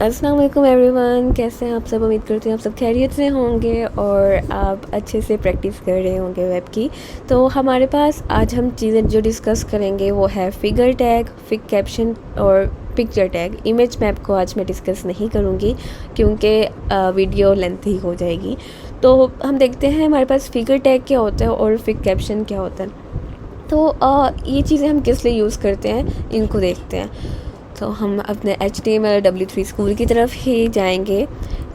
अस्सलाम वालेकुम एवरीवन, कैसे हैं आप सब। उम्मीद करती हूँ आप सब खैरियत से होंगे और आप अच्छे से प्रैक्टिस कर रहे होंगे वेब की। तो हमारे पास आज हम चीज़ें जो डिस्कस करेंगे वो है फिगर टैग, फिग कैप्शन और पिक्चर टैग। इमेज मैप को आज मैं डिस्कस नहीं करूँगी क्योंकि वीडियो लेंथी हो जाएगी। तो हम देखते हैं हमारे पास फिगर टैग क्या होता है और फिग कैप्शन क्या होता है। तो ये चीज़ें हम किस लिए यूज़ करते हैं इनको देखते हैं। तो हम अपने HTML W3 स्कूल की तरफ ही जाएंगे।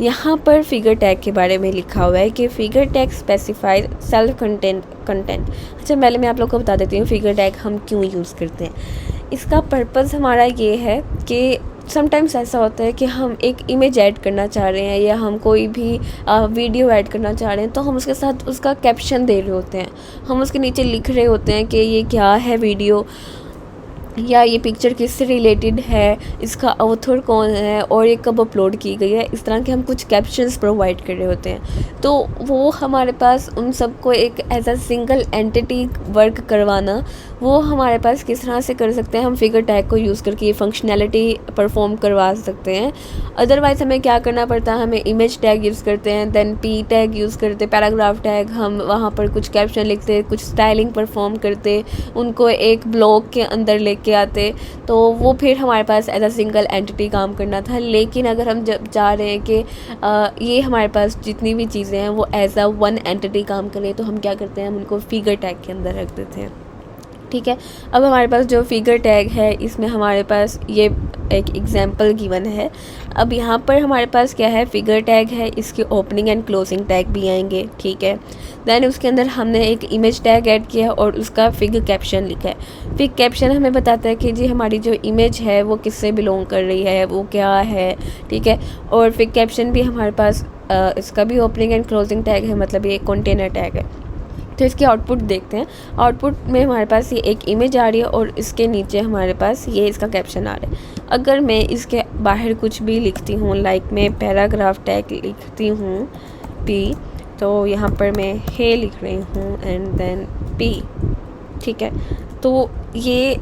यहाँ पर फिगर टैग के बारे में लिखा हुआ है कि figure tag specified self content. अच्छा, पहले मैं आप लोग को बता देती हूँ फिगर टैग हम क्यों यूज़ करते हैं। इसका पर्पज़ हमारा ये है कि समटाइम्स ऐसा होता है कि हम एक इमेज ऐड करना चाह रहे हैं या हम कोई भी वीडियो ऐड करना चाह रहे हैं, तो हम उसके साथ उसका कैप्शन दे रहे होते हैं। हम उसके नीचे लिख रहे होते हैं कि ये क्या है वीडियो, या ये पिक्चर किससे रिलेटेड है, इसका ऑथर कौन है और ये कब अपलोड की गई है। इस तरह के हम कुछ कैप्शंस प्रोवाइड कर रहे होते हैं। तो वो हमारे पास उन सबको एक as a single entity work करवाना, वो हमारे पास किस तरह से कर सकते हैं, हम फिगर टैग को यूज़ करके ये फंक्शनैलिटी परफॉर्म करवा सकते हैं। अदरवाइज़ हमें क्या करना पड़ता है, हमें इमेज टैग यूज़ करते हैं, देन पी टैग यूज़ करते, पैराग्राफ टैग, हम वहाँ पर कुछ कैप्शन लिखते, कुछ स्टाइलिंग परफॉर्म करते, उनको एक ब्लॉग के अंदर लेके आते, तो वो फिर हमारे पास एज अ सिंगल एंटिटी काम करना था। लेकिन अगर हम जब चाह रहे हैं कि ये हमारे पास जितनी भी चीज़ें हैं वो एज अ वन एंटिटी काम करें, तो हम क्या करते हैं, हम उनको फिगर टैग के अंदर रख देते हैं। ठीक है, अब हमारे पास जो फिगर टैग है इसमें हमारे पास ये एक एग्जांपल गिवन है। अब यहाँ पर हमारे पास क्या है, फिगर टैग है, इसके ओपनिंग एंड क्लोजिंग टैग भी आएंगे। ठीक है, देन उसके अंदर हमने एक इमेज टैग ऐड किया है और उसका फिग कैप्शन लिखा है। फिग कैप्शन हमें बताता है कि जी हमारी जो इमेज है वो किससे बिलोंग कर रही है, वो क्या है। ठीक है, और फिग कैप्शन भी हमारे पास इसका भी ओपनिंग एंड क्लोजिंग टैग है, मतलब ये एक कंटेनर टैग है। तो इसकी आउटपुट देखते हैं। आउटपुट में हमारे पास ये एक इमेज आ रही है और इसके नीचे हमारे पास ये इसका कैप्शन आ रहा है। अगर मैं इसके बाहर कुछ भी लिखती हूँ, लाइक मैं पैराग्राफ टैग लिखती हूँ पी, तो यहाँ पर मैं हे लिख रही हूँ एंड देन पी। ठीक है, तो ये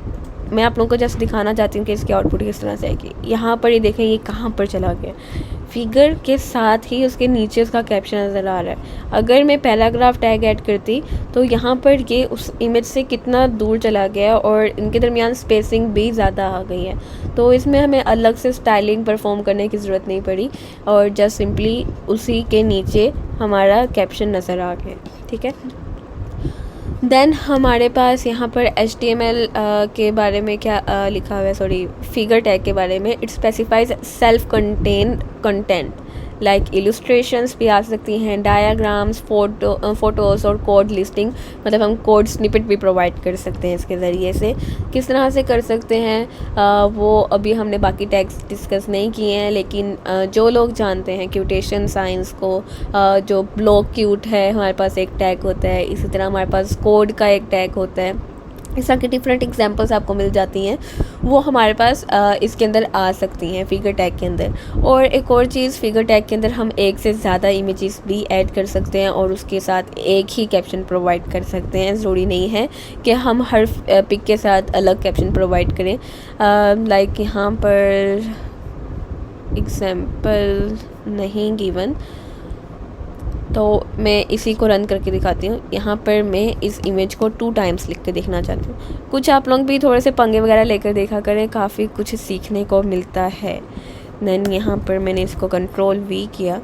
मैं आप लोगों को जस्ट दिखाना चाहती हूँ कि इसकी आउटपुट किस तरह से आएगी। यहाँ पर ये देखें, ये कहाँ पर चला गया, फिगर के साथ ही उसके नीचे उसका कैप्शन नज़र आ रहा है। अगर मैं पैराग्राफ टैग ऐड करती तो यहाँ पर ये उस इमेज से कितना दूर चला गया और इनके दरमियान स्पेसिंग भी ज़्यादा आ गई है। तो इसमें हमें अलग से स्टाइलिंग परफॉर्म करने की ज़रूरत नहीं पड़ी और जस्ट सिंपली उसी के नीचे हमारा कैप्शन नज़र आ गया। ठीक है, देन हमारे पास यहाँ पर HTML के बारे में क्या लिखा हुआ है, सॉरी फिगर टैग के बारे में। It specifies self contained content like illustrations भी आ सकती हैं, डायाग्राम्स, फ़ोटोज़ और कोड लिस्टिंग, मतलब हम कोड स्निपेट भी प्रोवाइड कर सकते हैं इसके ज़रिए से। किस तरह से कर सकते हैं वो अभी हमने बाकी टैग्स डिस्कस नहीं किए हैं, लेकिन जो लोग जानते हैं क्यूटेशन साइंस को, जो ब्लॉक क्यूट है हमारे पास एक टैग होता है, इसी तरह हमारे पास कोड का एक टैग होता है। इस तरह की डिफरेंट एग्जांपल्स आपको मिल जाती हैं, वो हमारे पास इसके अंदर आ सकती हैं फिगर टैग के अंदर। और एक और चीज़, फिगर टैग के अंदर हम एक से ज़्यादा इमेजेस भी ऐड कर सकते हैं और उसके साथ एक ही कैप्शन प्रोवाइड कर सकते हैं। ज़रूरी नहीं है कि हम हर पिक के साथ अलग कैप्शन प्रोवाइड करें। लाइक यहाँ पर एग्जांपल नहीं गिवन, तो मैं इसी को रन करके दिखाती हूँ। यहाँ पर मैं इस इमेज को 2 टाइम्स लिख के देखना चाहती हूँ। कुछ आप लोग भी थोड़े से पंगे वगैरह लेकर देखा करें, काफ़ी कुछ सीखने को मिलता है। देन यहाँ पर मैंने इसको Ctrl+V किया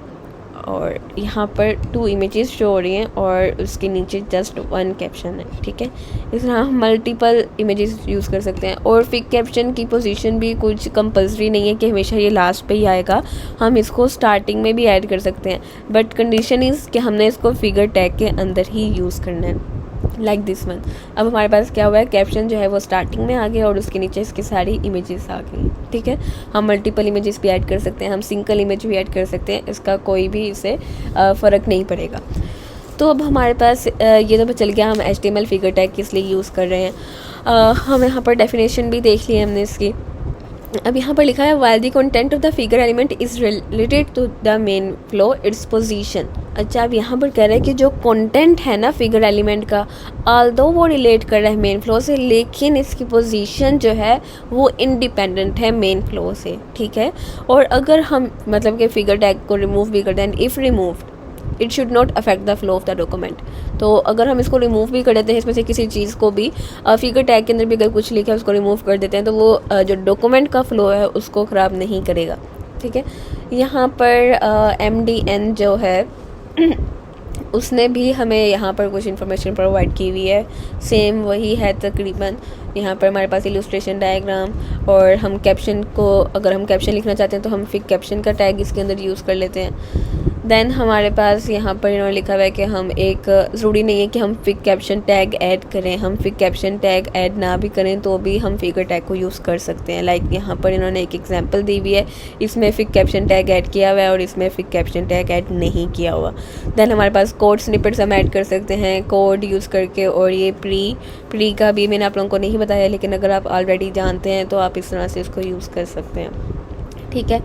और यहाँ पर 2 इमेजेस शो हो रही हैं और उसके नीचे जस्ट 1 कैप्शन है। ठीक है, इस तरह हम मल्टीपल इमेजेस यूज़ कर सकते हैं। और फिर कैप्शन की पोजीशन भी कुछ कंपल्सरी नहीं है कि हमेशा ये लास्ट पे ही आएगा, हम इसको स्टार्टिंग में भी ऐड कर सकते हैं, बट कंडीशन इज़ कि हमने इसको फिगर टैग के अंदर ही यूज़ करना है, लाइक दिस वन। अब हमारे पास क्या हुआ है, कैप्शन जो है वो स्टार्टिंग में आ गया और उसके नीचे इसकी सारी इमेजेस आ गई। ठीक है, हम मल्टीपल इमेजेस भी ऐड कर सकते हैं, हम सिंगल इमेज भी ऐड कर सकते हैं, इसका कोई भी इससे फ़र्क नहीं पड़ेगा। तो अब हमारे पास ये तो चल गया हम HTML फिगर टैग किस लिए यूज़ कर रहे हैं। हम यहाँ पर डेफिनेशन भी देख ली हमने इसकी। अब यहाँ पर लिखा है while the content of the figure element is related to the main flow its position। अच्छा, अब यहाँ पर कह रहे हैं कि जो कंटेंट है ना फिगर एलिमेंट का, ऑल्दो वो रिलेट कर रहा है मेन फ्लो से, लेकिन इसकी पोजीशन जो है वो इंडिपेंडेंट है मेन फ्लो से, ठीक है। और अगर हम मतलब कि फिगर टैग को रिमूव भी कर दें, if removed it should not affect the flow of the document. तो अगर हम इसको रिमूव भी कर देते हैं, इसमें से किसी चीज़ को भी, फिगर टैग के अंदर भी अगर कुछ लिखा है उसको रिमूव कर देते हैं, तो वो जो डॉक्यूमेंट का फ्लो है उसको ख़राब नहीं करेगा, ठीक है। यहाँ पर MDN जो है उसने भी हमें यहाँ पर कुछ इन्फॉर्मेशन प्रोवाइड की हुई है, सेम वही है तकरीबन। यहाँ पर हमारे पास इलस्ट्रेशन डायग्राम, और हम कैप्शन को, अगर हम कैप्शन लिखना चाहते हैं तो हम फिग कैप्शन का टैग इसके अंदर यूज़ कर लेते हैं। देन हमारे पास यहाँ पर इन्होंने लिखा हुआ है कि हम एक, ज़रूरी नहीं है कि हम फिग कैप्शन टैग ऐड करें, हम फिग कैप्शन टैग ऐड ना भी करें तो भी हम फिगर टैग को यूज़ कर सकते हैं। लाइक यहाँ पर इन्होंने एक एग्जांपल दी हुई है, इसमें फिग कैप्शन टैग ऐड किया हुआ है और इसमें फिग कैप्शन टैग ऐड नहीं किया हुआ। देन हमारे पास कोड स्निपेट्स हम ऐड कर सकते हैं कोड यूज़ करके, और ये प्री का भी मैंने आप लोगों को नहीं बताया, लेकिन अगर आप ऑलरेडी जानते हैं तो आप इस तरह से इसको यूज़ कर सकते हैं, ठीक है।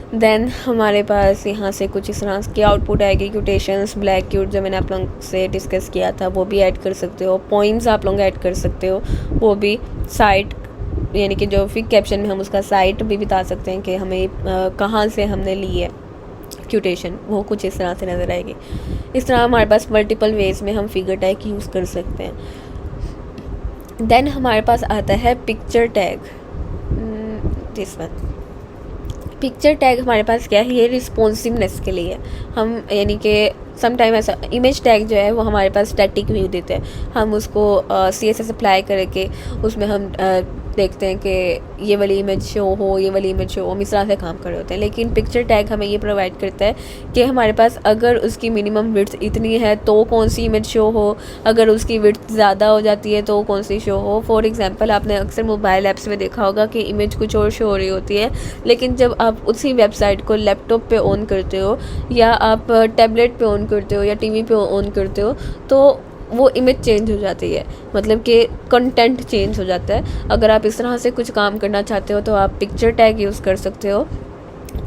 देन हमारे पास यहाँ से कुछ इस तरह की आउटपुट आएगी, क्यूटेशंस, ब्लैक क्यूट जो मैंने आप लोगों से डिस्कस किया था वो भी ऐड कर सकते हो, पॉइंट्स आप लोग ऐड कर सकते हो, वो भी साइट, यानी कि जो फिग कैप्शन में हम उसका साइट भी बता सकते हैं कि हमें कहाँ से हमने ली है क्यूटेशन, वो कुछ इस तरह से नज़र आएगी। इस तरह हमारे पास मल्टीपल वेज में हम फिगर टैग यूज़ कर सकते हैं। देन हमारे पास आता है picture tag, this one. Picture tag हमारे पास क्या है, ये रिस्पॉन्सिवनेस के लिए हम, यानी कि समटाइम ऐसा इमेज टैग जो है वो हमारे पास स्टैटिक व्यू देते हैं, हम उसको CSS अप्लाई करके उसमें हम देखते हैं कि ये वाली इमेज शो हो, ये वाली इमेज शो हो, हम इस तरह से काम कर रहे होते हैं। लेकिन पिक्चर टैग हमें ये प्रोवाइड करता है कि हमारे पास अगर उसकी मिनिमम विड्थ इतनी है तो कौन सी इमेज शो हो, अगर उसकी विड्थ ज़्यादा हो जाती है तो कौन सी शो हो। फॉर एग्जांपल आपने अक्सर मोबाइल ऐप्स में देखा होगा कि इमेज कुछ और शो हो रही होती है, लेकिन जब आप उसी वेबसाइट को लैपटॉप पे ऑन करते हो या आप टैबलेट पे ऑन करते हो या टीवी पे ऑन करते हो तो वो इमेज चेंज हो जाती है, मतलब कि कंटेंट चेंज हो जाता है। अगर आप इस तरह से कुछ काम करना चाहते हो तो आप पिक्चर टैग यूज़ कर सकते हो।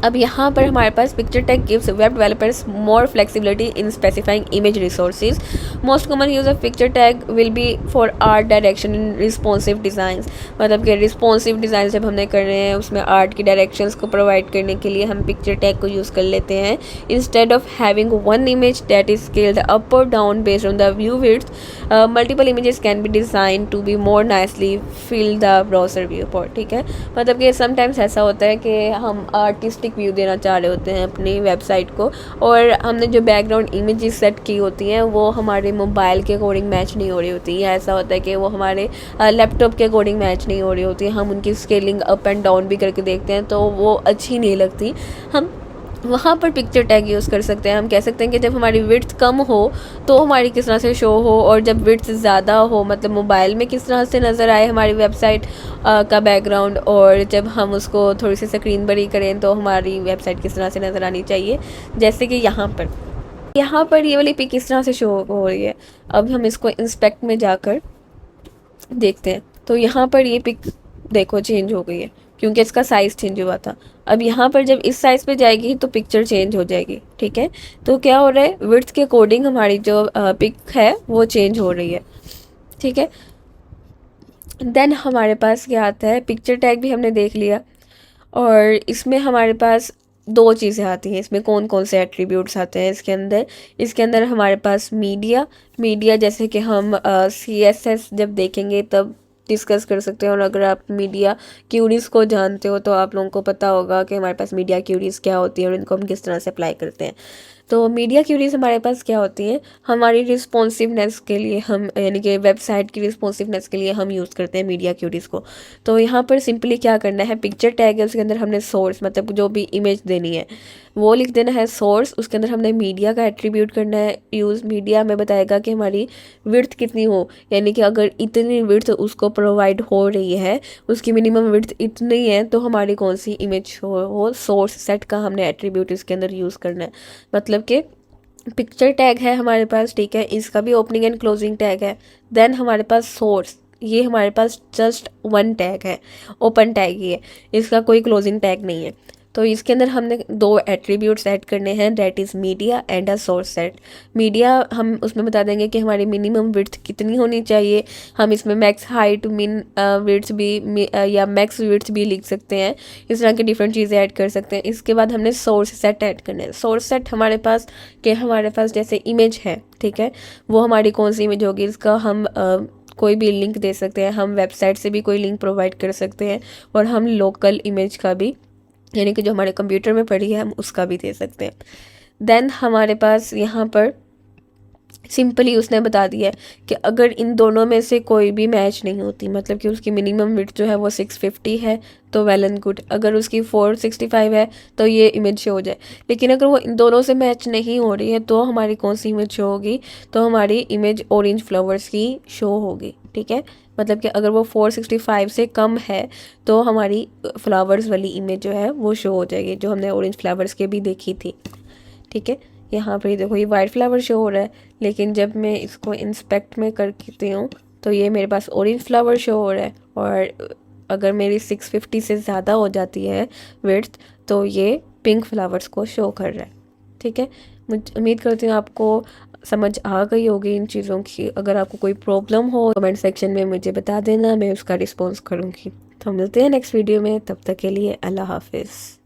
अब यहाँ पर हमारे पास picture tag gives web developers more flexibility in specifying image resources. Most common use of picture tag will be for art direction in responsive designs, मतलब कि रिस्पॉन्सिव डिज़ाइन जब हमने कर रहे हैं उसमें आर्ट की डायरेक्शंस को प्रोवाइड करने के लिए हम पिक्चर टैग को यूज़ कर लेते हैं। Instead of having one image that is scaled up और down based on the view width, multiple images can be design to be more nicely fill the browser viewport, ठीक है। मतलब कि sometimes ऐसा होता है कि हम आर्टिस्टिक व्यू देना चाह रहे होते हैं अपनी वेबसाइट को, और हमने जो बैकग्राउंड इमेजेस सेट की होती हैं वो हमारे मोबाइल के अकॉर्डिंग मैच नहीं हो रही होती, या ऐसा होता है कि वो हमारे लैपटॉप के अकॉर्डिंग मैच नहीं हो रही होती, हम उनकी स्केलिंग अप एंड डाउन भी करके देखते हैं तो वो अच्छी नहीं लगती। हम वहाँ पर पिक्चर टैग यूज़ कर सकते हैं। हम कह सकते हैं कि जब हमारी विड्थ कम हो तो हमारी किस तरह से शो हो, और जब विड्थ ज़्यादा हो मतलब मोबाइल में किस तरह से नज़र आए हमारी वेबसाइट का बैकग्राउंड, और जब हम उसको थोड़ी सी स्क्रीन बड़ी करें तो हमारी वेबसाइट किस तरह से नज़र आनी चाहिए। जैसे कि यहाँ पर ये वाली पिक किस तरह से शो हो रही है। अब हम इसको इंस्पेक्ट में जाकर देखते हैं तो यहाँ पर ये पिक देखो चेंज हो गई है क्योंकि इसका साइज़ चेंज हुआ था। अब यहाँ पर जब इस साइज़ पे जाएगी तो पिक्चर चेंज हो जाएगी, ठीक है। तो क्या हो रहा है, विड्थ के अकॉर्डिंग हमारी जो पिक है वो चेंज हो रही है, ठीक है। देन हमारे पास क्या आता है, पिक्चर टैग भी हमने देख लिया, और इसमें हमारे पास दो चीज़ें आती हैं। इसमें कौन कौन से एट्रीब्यूट्स आते हैं इसके अंदर हमारे पास मीडिया जैसे कि हम CSS जब देखेंगे तब डिस्कस कर सकते हैं। और अगर आप मीडिया क्यूरीज को जानते हो तो आप लोगों को पता होगा कि हमारे पास मीडिया क्यूरीज क्या होती है और इनको हम किस तरह से अप्लाई करते हैं। तो मीडिया क्यूरीज हमारे पास क्या होती है, हमारी रिस्पॉन्सिवनेस के लिए हम, यानी कि वेबसाइट की रिस्पॉन्सिवनेस के लिए हम यूज़ करते हैं मीडिया क्यूरीज को। तो यहाँ पर सिंपली क्या करना है, पिक्चर टैग है उसके अंदर हमने सोर्स, मतलब जो भी इमेज देनी है वो लिख देना है सोर्स, उसके अंदर हमने मीडिया का एट्रीब्यूट करना है यूज़। मीडिया में बताएगा कि हमारी विड्थ कितनी हो, यानी कि अगर इतनी विड्थ उसको प्रोवाइड हो रही है, उसकी मिनिमम विड्थ इतनी है तो हमारी कौन सी इमेज हो, वो सोर्स सेट का हमने एट्रीब्यूट इसके अंदर यूज़ करना है। मतलब कि पिक्चर टैग है हमारे पास, ठीक है, इसका भी ओपनिंग एंड क्लोजिंग टैग है। देन हमारे पास सोर्स, ये हमारे पास जस्ट वन टैग है, ओपन टैग ही है, इसका कोई क्लोजिंग टैग नहीं है। तो इसके अंदर हमने दो एट्रीब्यूट्स ऐड करने हैं, that is media and a source set. Media हम उसमें बता देंगे कि हमारी मिनिमम विड्थ कितनी होनी चाहिए, हम इसमें मैक्स हाइट, मिन विड्थ भी या मैक्स विड्थ भी लिख सकते हैं, इस तरह की डिफरेंट चीज़ें ऐड कर सकते हैं। इसके बाद हमने सोर्स सेट ऐड करने हैं। सोर्स सेट हमारे पास जैसे इमेज है, ठीक है, वो हमारी कौन सी इमेज होगी, इसका हम कोई भी लिंक दे सकते हैं, हम वेबसाइट से भी कोई लिंक प्रोवाइड कर सकते हैं, और हम लोकल इमेज का भी, यानी कि जो हमारे कंप्यूटर में पड़ी है, हम उसका भी दे सकते हैं। देन हमारे पास यहाँ पर सिंपली उसने बता दिया है कि अगर इन दोनों में से कोई भी मैच नहीं होती, मतलब कि उसकी मिनिमम विड्थ जो है वो 650 है, तो वेल एंड गुड। अगर उसकी 465 है तो ये इमेज शो हो जाए। लेकिन अगर वो इन दोनों से मैच नहीं हो रही है तो हमारी कौन सी इमेज शो होगी, तो हमारी इमेज ऑरेंज फ्लावर्स की शो होगी, ठीक है। मतलब कि अगर वो 465 से कम है तो हमारी फ्लावर्स वाली इमेज जो है वो शो हो जाएगी, जो हमने ऑरेंज फ्लावर्स के भी देखी थी, ठीक है। यहाँ पर देखो ये वाइट फ्लावर शो हो रहा है, लेकिन जब मैं इसको इंस्पेक्ट में करती हूँ तो ये मेरे पास ऑरेंज फ्लावर शो हो रहा है, और अगर मेरी 650 से ज़्यादा हो जाती है विड्थ तो ये पिंक फ्लावर्स को शो कर रहा है, ठीक है। मुझे उम्मीद करती हूँ आपको समझ आ गई होगी इन चीज़ों की। अगर आपको कोई प्रॉब्लम हो कमेंट सेक्शन में मुझे बता देना, मैं उसका रिस्पॉन्स करूँगी। तो मिलते हैं नेक्स्ट वीडियो में, तब तक के लिए अल्लाह हाफिज़।